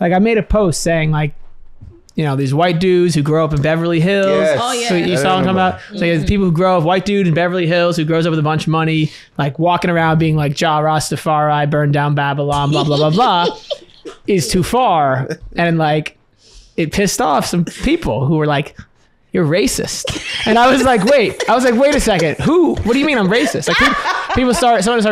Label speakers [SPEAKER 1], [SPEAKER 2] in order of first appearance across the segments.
[SPEAKER 1] Like I made a post saying like, you know, these white dudes who grow up in Beverly Hills.
[SPEAKER 2] Yes.
[SPEAKER 3] Oh, yeah.
[SPEAKER 1] So you saw what I'm talking about? So there's people who grow up, white dude in Beverly Hills who grows up with a bunch of money, like walking around being like, Ja Rastafari, burn down Babylon, blah, blah, blah, blah, is too far. And like, it pissed off some people who were like, you're racist. And I was like, wait a second. Who? What do you mean I'm racist? Like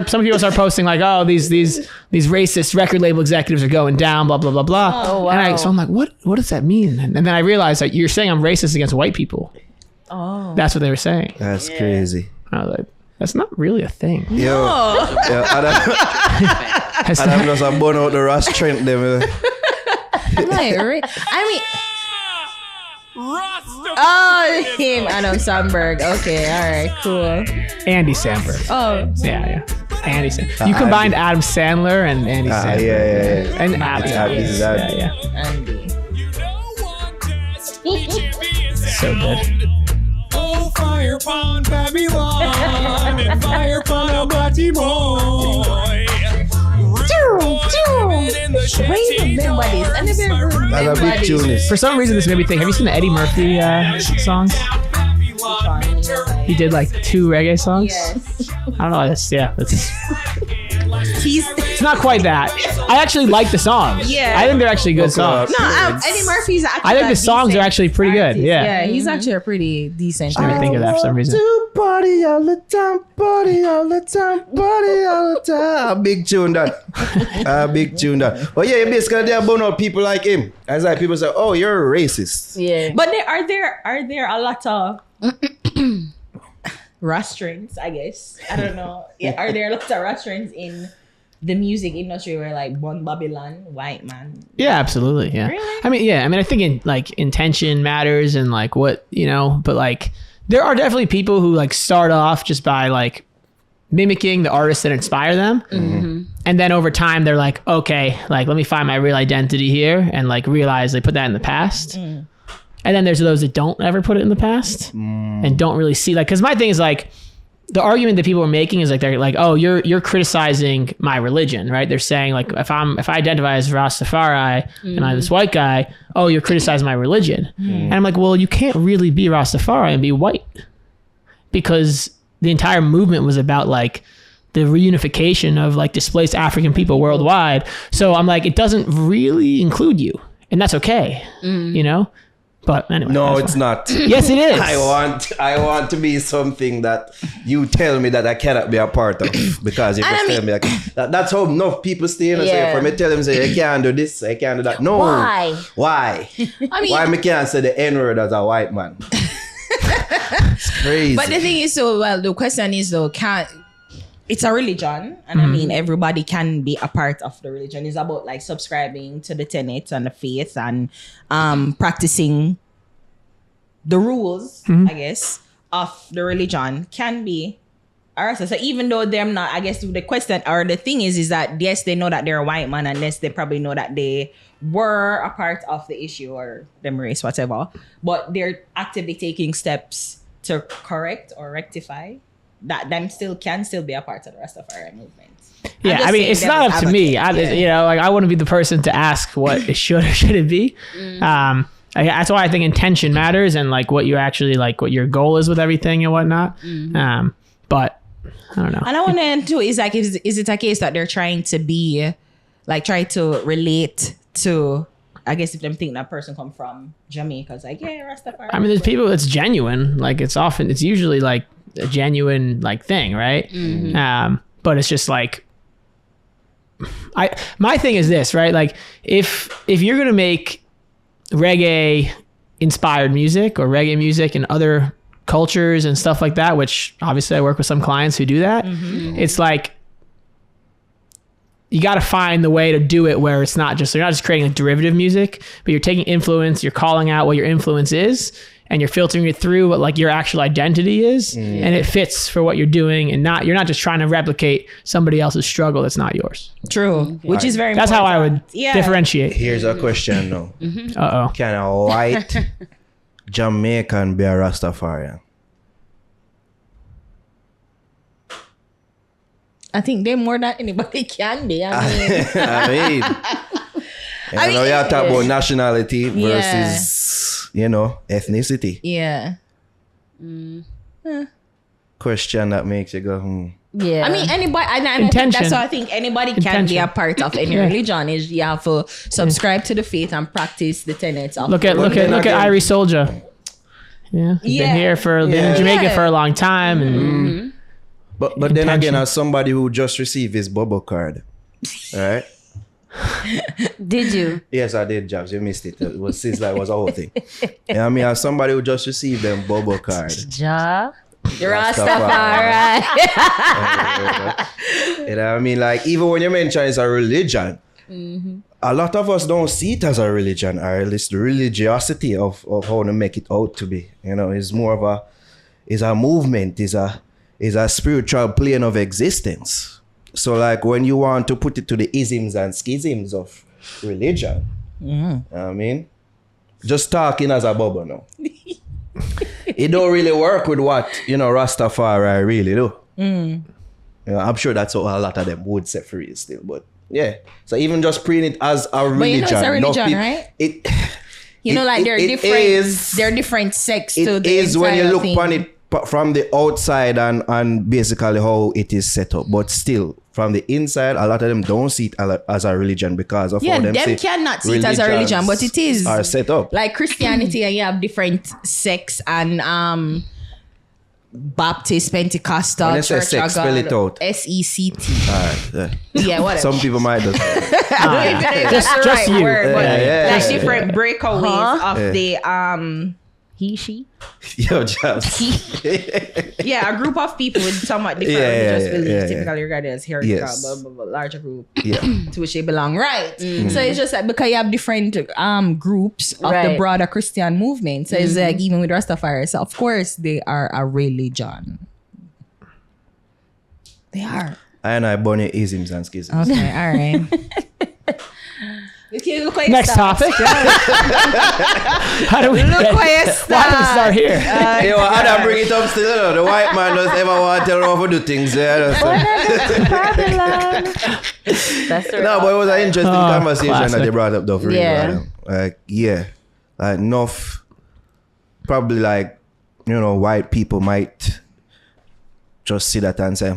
[SPEAKER 1] some people start posting like, oh, these racist record label executives are going down, blah, blah, blah, blah.
[SPEAKER 3] Oh, wow.
[SPEAKER 1] And so I'm like, what does that mean? And then I realized that you're saying I'm racist against white people.
[SPEAKER 3] Oh.
[SPEAKER 1] That's what they were saying.
[SPEAKER 2] That's crazy.
[SPEAKER 1] I was like, that's not really a thing.
[SPEAKER 2] Yo, I'm just a burn out the Rast Trent them.
[SPEAKER 3] I'm like, I mean, oh, him, Adam Sandberg. Okay, all right, cool.
[SPEAKER 1] Andy Samberg.
[SPEAKER 3] Oh,
[SPEAKER 1] Yeah. Andy Samberg. You combined Adam Sandler and Andy Samberg.
[SPEAKER 2] Yeah.
[SPEAKER 1] And Adam.
[SPEAKER 2] Andy.
[SPEAKER 1] Yeah.
[SPEAKER 3] Andy.
[SPEAKER 1] So good.
[SPEAKER 4] Oh, fire upon Babylon and fire upon a body boy.
[SPEAKER 2] That's a big tune. This.
[SPEAKER 1] For some reason, this made me think. Have you seen the Eddie Murphy songs? He did like 2 reggae songs.
[SPEAKER 3] Yes.
[SPEAKER 1] I don't know. It's not quite that. I actually like the songs.
[SPEAKER 3] Yeah.
[SPEAKER 1] I think they're actually good songs.
[SPEAKER 3] No, Eddie Murphy's actually.
[SPEAKER 1] I think the songs are actually pretty good.
[SPEAKER 3] artist.
[SPEAKER 1] Yeah.
[SPEAKER 3] Yeah, he's actually a pretty decent.
[SPEAKER 1] I think of that for some reason.
[SPEAKER 2] To party all the time, party all the time, party all the time. A big tune that. But yeah, basically they burn out people like him. As like people say, oh, you're a racist.
[SPEAKER 3] Yeah. But are there a lot of restaurants, I guess. I don't know. Are there lots of restaurants in the music industry where like Bon Babylon, white man?
[SPEAKER 1] Yeah, absolutely. Yeah.
[SPEAKER 3] Really?
[SPEAKER 1] I mean, I think in like intention matters and like what, you know, but like there are definitely people who like start off just by like mimicking the artists that inspire them. Mm-hmm. And then over time they're like, okay, like let me find my real identity here and like realize they put that in the past. Mm. And then there's those that don't ever put it in the past and don't really see like, cause my thing is like the argument that people are making is like, they're like, oh, you're criticizing my religion, right? They're saying like, if I identify as Rastafari and I'm this white guy, oh, you're criticizing my religion. And I'm like, well, you can't really be Rastafari and be white because the entire movement was about like the reunification of like displaced African people worldwide. So I'm like, it doesn't really include you and that's okay, you know? But anyway.
[SPEAKER 2] No, it's not.
[SPEAKER 1] Yes, it is.
[SPEAKER 2] I want to be something that you tell me that I cannot be a part of because you just tell me that's how enough people stay in and say for me tell them say I can't do this, I can't do that. No. Why? I mean, why me can't say the N-word as a white man? It's crazy.
[SPEAKER 3] But the thing is, the question is though, it's a religion, and I mean everybody can be a part of the religion. It's about like subscribing to the tenets and the faith and practicing the rules, I guess, of the religion can be a Rasta. So even though they're not, I guess the question or the thing is that yes, they know that they're a white man, and yes, they probably know that they were a part of the issue or them race, whatever, but they're actively taking steps to correct or rectify that them can still be a part of the Rastafari movement.
[SPEAKER 1] Yeah, I mean, it's not up to me. You know, like I wouldn't be the person to ask what it should or shouldn't be. That's why I think intention matters and like what you actually like, what your goal is with everything and whatnot. But I don't know.
[SPEAKER 3] And I want to end too is like, is it a case that they're trying to be like, try to relate to, I guess if them think that person come from Jamaica, it's like, yeah, Rastafari.
[SPEAKER 1] I mean, there's people that's genuine. Like it's usually like a genuine like thing, right? But it's just like my thing is this, right? Like if you're gonna make reggae inspired music or reggae music and other cultures and stuff like that, which obviously I work with some clients who do that, it's like you got to find the way to do it where it's not just, you're not just creating like derivative music, but you're taking influence, you're calling out what your influence is, and you're filtering it through what like your actual identity is, and it fits for what you're doing, and you're not just trying to replicate somebody else's struggle that's not yours.
[SPEAKER 3] True, which is very
[SPEAKER 1] That's
[SPEAKER 3] important.
[SPEAKER 1] how I would differentiate.
[SPEAKER 2] Here's a question now.
[SPEAKER 1] Uh-oh.
[SPEAKER 2] Can a white Jamaican be a Rastafarian?
[SPEAKER 3] I think they're more than anybody can be. I mean,
[SPEAKER 2] I know you talk about nationality versus, ethnicity.
[SPEAKER 3] Yeah.
[SPEAKER 2] Question that makes you go,
[SPEAKER 3] Yeah. I mean, anybody, and I think that's why I think anybody can be a part of any religion. Is you have to subscribe to the faith and practice the tenets of.
[SPEAKER 1] Look at Irie Soldier. Yeah, been here been in Jamaica for a long time, and
[SPEAKER 2] but then again, as somebody who just received his bubble card, right?
[SPEAKER 5] Did you?
[SPEAKER 2] Yes, I did, Jobs. You missed it. It was since that was a whole thing. I mean, as somebody who just received them bubble card.
[SPEAKER 5] Rastafari.
[SPEAKER 2] I mean, like, even when you mention it's a religion, a lot of us don't see it as a religion, or at least the religiosity of how to make it out to be. It's more of a movement, is a spiritual plane of existence. So, like, when you want to put it to the isms and schisms of religion, I mean, just talking as a bubble now. It don't really work with what, Rastafari really do. I'm sure that's what a lot of them would say for real still, but yeah. So even just praying it as a religion.
[SPEAKER 3] But it's a religion, right? There are different sects to the
[SPEAKER 2] It is when you look
[SPEAKER 3] thing.
[SPEAKER 2] upon it from the outside and basically how it is set up. But still, from the inside, a lot of them don't see it as a religion because of how them
[SPEAKER 3] cannot see it as a religion, but it is
[SPEAKER 2] are set up.
[SPEAKER 3] Like Christianity, and you have different sects and Baptist, Pentecostal,
[SPEAKER 2] When you say
[SPEAKER 3] Church
[SPEAKER 2] sex,
[SPEAKER 3] of
[SPEAKER 2] spell
[SPEAKER 3] God,
[SPEAKER 2] it out.
[SPEAKER 3] SECT.
[SPEAKER 2] Alright,
[SPEAKER 3] Yeah, whatever.
[SPEAKER 2] Some people might just
[SPEAKER 1] just you.
[SPEAKER 3] Like different breakaways of the
[SPEAKER 5] He, she.
[SPEAKER 2] Yo, Jobs.
[SPEAKER 3] a group of people with somewhat different religious beliefs, typically regarded as heretical, but larger group to which they belong. Right. So it's just like because you have different groups of the broader Christian movement. So it's like even with Rastafari, so of course they are a religion. They are.
[SPEAKER 2] I bunny isms and schisms.
[SPEAKER 3] Okay, all right.
[SPEAKER 1] Next topic. How do we
[SPEAKER 3] Look where you
[SPEAKER 1] Why do we start here?
[SPEAKER 2] How do I bring it up still? The white man doesn't ever want to tell how to do things.
[SPEAKER 5] That's the
[SPEAKER 2] No, but it was an interesting conversation
[SPEAKER 1] classic.
[SPEAKER 2] that they brought up though. For real,
[SPEAKER 5] Yeah.
[SPEAKER 2] like enough. Probably like white people might just see that and say,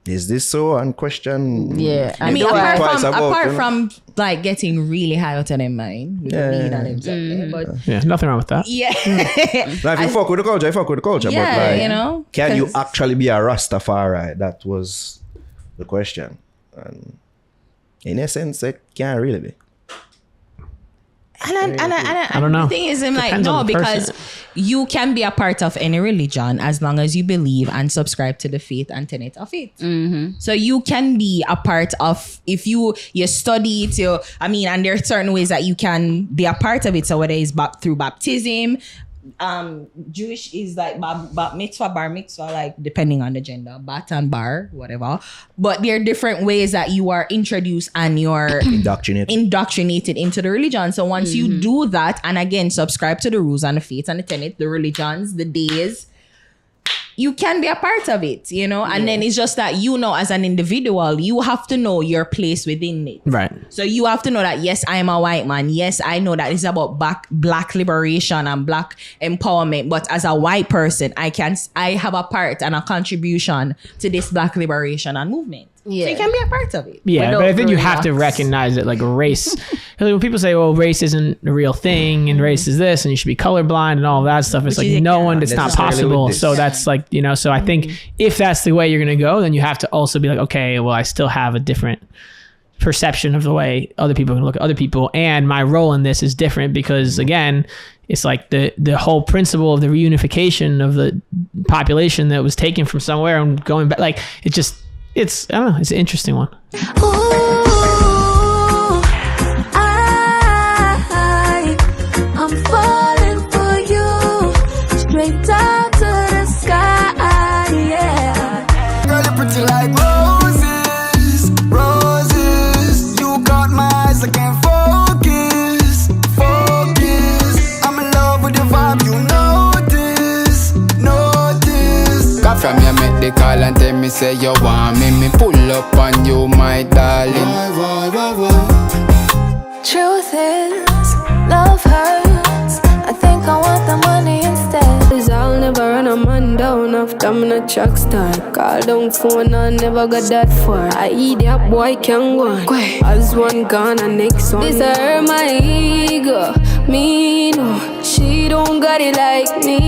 [SPEAKER 2] is this so? And question.
[SPEAKER 5] Yeah.
[SPEAKER 3] I mean,
[SPEAKER 2] think
[SPEAKER 3] apart
[SPEAKER 2] twice about,
[SPEAKER 3] from like getting really high out of their mind with the weed and themselves, but
[SPEAKER 1] Yeah, nothing wrong with that.
[SPEAKER 2] Now, if you fuck with the culture, you fuck with the culture.
[SPEAKER 3] Yeah,
[SPEAKER 2] but like, can you
[SPEAKER 3] 'cause-
[SPEAKER 2] actually be a Rastafari? That was the question. And in essence, it can't really be.
[SPEAKER 3] And
[SPEAKER 1] I don't know.
[SPEAKER 3] The thing is, I'm like,
[SPEAKER 1] Depends
[SPEAKER 3] no,
[SPEAKER 1] on the
[SPEAKER 3] because
[SPEAKER 1] person.
[SPEAKER 3] you can be a part of any religion as long as you believe and subscribe to the faith and tenet of it. So you can be a part of, if you study it, and there are certain ways that you can be a part of it. So whether it's through baptism, Jewish is like bat mitzvah, bar mitzvah, like depending on the gender, bat and bar, whatever. But there are different ways that you are introduced and you're indoctrinated into the religion. So once you do that, and again subscribe to the rules and the faith and the tenet, the religions, the days, you can be a part of it, and then it's just that as an individual, you have to know your place within it.
[SPEAKER 1] Right.
[SPEAKER 3] So you have to know that, yes, I am a white man. Yes, I know that it's about black liberation and black empowerment. But as a white person, I have a part and a contribution to this black liberation and movement.
[SPEAKER 5] Yeah.
[SPEAKER 3] So you can be a part of it.
[SPEAKER 1] Yeah,
[SPEAKER 5] But
[SPEAKER 1] but I think you
[SPEAKER 5] really
[SPEAKER 1] have to
[SPEAKER 5] not.
[SPEAKER 1] recognize it like race. Because when people say, well, race isn't a real thing and race is this and you should be colorblind and all that stuff, it's
[SPEAKER 3] Which
[SPEAKER 1] like
[SPEAKER 3] is
[SPEAKER 1] no
[SPEAKER 3] not
[SPEAKER 1] one, it's not
[SPEAKER 2] necessarily
[SPEAKER 1] possible.
[SPEAKER 2] with this.
[SPEAKER 1] So that's like, so I think if that's the way you're going to go, then you have to also be like, okay, well, I still have a different perception of the way other people can look at other people. And my role in this is different because, again, it's like the whole principle of the reunification of the population that was taken from somewhere and going back. Like, I don't know, it's an interesting one.
[SPEAKER 6] I'm falling for you, straight up to the sky, yeah.
[SPEAKER 7] Girl, you're pretty like roses, roses. You got my eyes, I can't focus. I'm in love with your vibe, you notice. Got from you, make the call and tell me say you want me pull up on you, my darling. Why?
[SPEAKER 6] truth is, love hurts. I think I want the money instead.
[SPEAKER 8] Cause I'll never run a man down after I'm in a track star. Call down phone and never got that far. I eat that boy can go on. As one gone and next one. This hurt my ego. Me no, she don't got it like me.